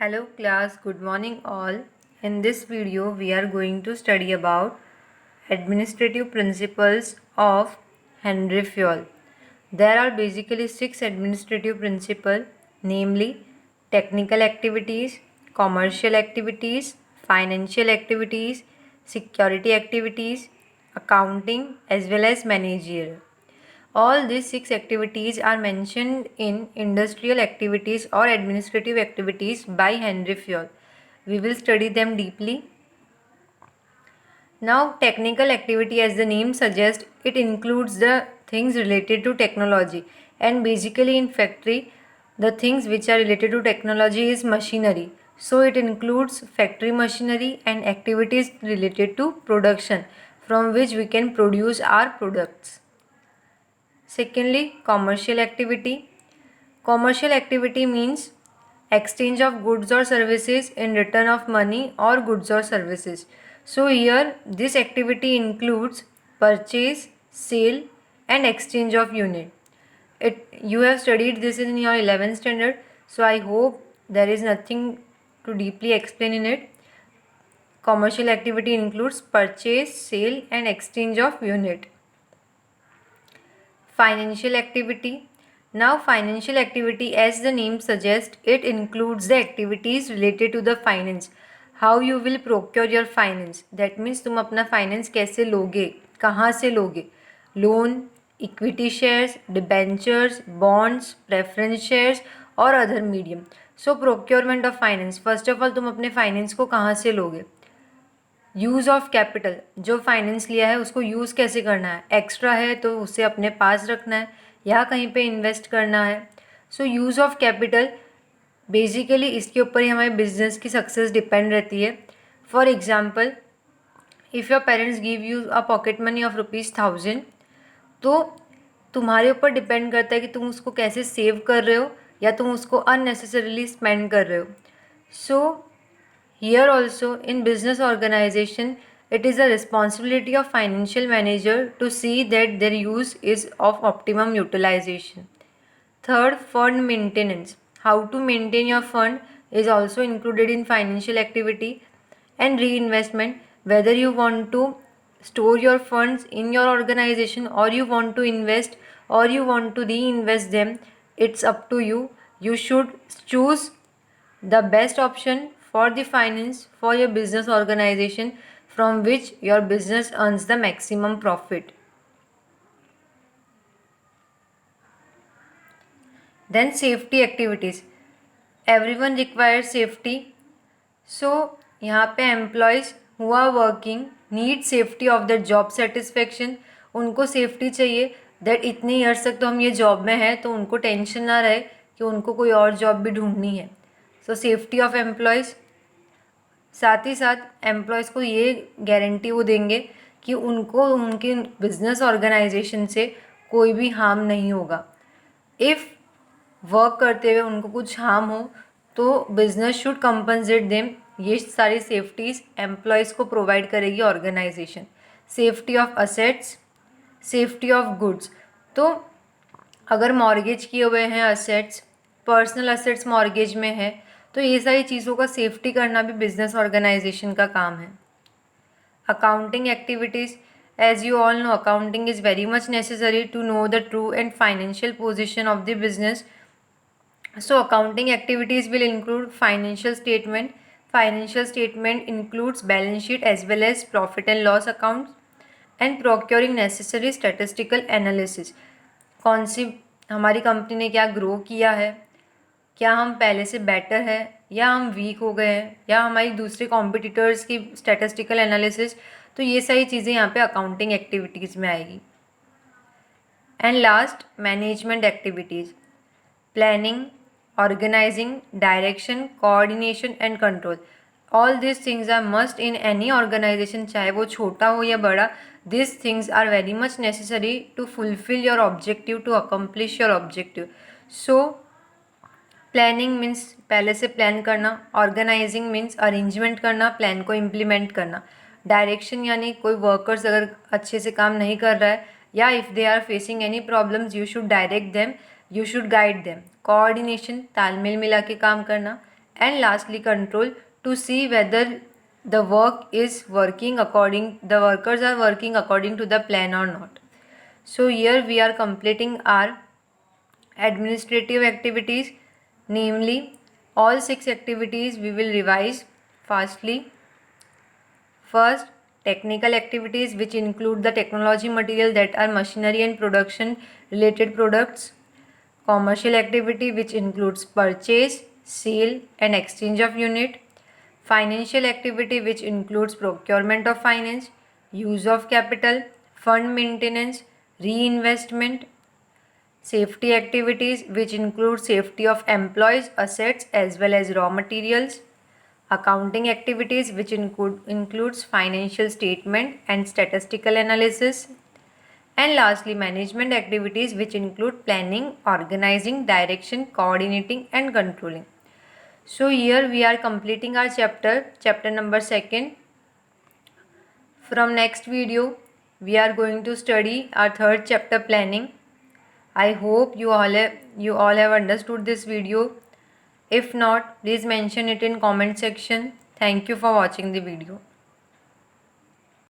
Hello class, good morning all. In this video we are going to study about administrative principles of Henry Fayol. There are basically 6 administrative principles, namely technical activities, commercial activities, financial activities, security activities, accounting as well as managerial. All these 6 activities are mentioned in Industrial Activities or Administrative Activities by Henry Fayol. We will study them deeply. Now, technical activity, as the name suggests, it includes the things related to technology, and basically in factory the things which are related to technology is machinery. So it includes factory machinery and activities related to production from which we can produce our products. Secondly, commercial activity. Commercial activity means exchange of goods or services in return of money or goods or services. So here this activity includes purchase, sale and exchange of unit. You have studied this in your 11th standard, so I hope there is nothing to deeply explain in it. Commercial activity includes purchase, sale and exchange of unit. Financial activity. Now financial activity, as the name suggests, it includes the activities related to the finance. How you will procure your finance. That means तुम अपना finance कैसे लोगे, कहाँ से लोगे. Loan, equity shares, debentures, bonds, preference shares और other medium. So procurement of finance. First of all तुम अपने finance को कहाँ से लोगे. यूज़ ऑफ कैपिटल, जो फाइनेंस लिया है उसको यूज़ कैसे करना है. एक्स्ट्रा है तो उसे अपने पास रखना है या कहीं पे इन्वेस्ट करना है. So use of capital basically इसके ऊपर ही हमारे बिजनेस की सक्सेस डिपेंड रहती है. For example, if your parents give you a pocket money of ₹1000, तो तुम्हारे ऊपर डिपेंड करता है कि तुम उसको कैसे सेव कर रहे हो या तुम उसको अननेसेसरीली स्पेंड कर रहे हो. सो here also in business organization, it is the responsibility of financial manager to see that their use is of optimum utilization. Third, fund maintenance. How to maintain your fund is also included in financial activity. And reinvestment, whether you want to store your funds in your organization or you want to invest or you want to reinvest them, it's up to you. You should choose the best option for the finance for your business organization from which your business earns the maximum profit. Then safety activities. Everyone requires safety. So यहाँ पे employees who are working need safety of their job satisfaction. उनको safety चाहिए that इतने years तक तो हम ये job में हैं तो उनको tension ना रहे कि उनको कोई और job भी ढूंढनी है. So safety of employees. साथ ही साथ एम्प्लॉयज़ को ये गारंटी वो देंगे कि उनको उनके बिजनेस ऑर्गेनाइजेशन से कोई भी हार्म नहीं होगा. इफ़ वर्क करते हुए उनको कुछ हार्म हो तो बिजनेस शुड कंपनसेट देम. ये सारी सेफ्टीज़ एम्प्लॉयज़ को प्रोवाइड करेगी organisation. Safety of assets, safety of goods. तो अगर मॉर्गेज किए हुए हैं असेट्स, पर्सनल असेट्स मॉर्गेज में है, तो ये सारी चीज़ों का सेफ्टी करना भी बिजनेस ऑर्गेनाइजेशन का काम है. Accounting activities. As you all know, accounting is very much necessary to know the true and financial position of the business. So accounting activities will include financial statement. Financial statement includes balance sheet as well as profit and loss accounts and procuring necessary statistical analysis. कौन सी हमारी company ने क्या grow किया है, क्या हम पहले से बेटर है या हम वीक हो गए हैं या हमारी दूसरे कॉम्पिटिटर्स की स्टैटिस्टिकल एनालिसिस. तो ये सारी चीज़ें यहाँ पे अकाउंटिंग एक्टिविटीज़ में आएगी. And last, management activities. Planning, organizing, direction, coordination and control. All these things are must in any organization, चाहे वो छोटा हो या बड़ा. These things are very much necessary to fulfill your objective, to accomplish your objective. So planning means पहले से plan करना. Organising means arrangement करना, प्लान को इम्प्लीमेंट करना. डायरेक्शन यानी कोई वर्कर्स अगर अच्छे से काम नहीं कर रहा है या if they are facing any problems, you should direct them, you should guide them. Coordination, तालमेल मिला के काम करना. and lastly control, to see whether the workers are working according to the plan or not. So here we are completing our administrative activities, namely all 6 activities we will revise fastly. First, technical activities, which include the technology material that are machinery and production related products. Commercial activity, which includes purchase, sale and exchange of unit. Financial activity, which includes procurement of finance, use of capital, fund maintenance, reinvestment. Safety activities, which include safety of employees, assets as well as raw materials. Accounting activities, which includes financial statement and statistical analysis. And lastly, management activities, which include planning, organizing, direction, coordinating and controlling. So here we are completing our chapter number 2. From next video, we are going to study our 3rd chapter, planning. I hope you all have understood this video. If not, please mention it in comment section. Thank you for watching the video.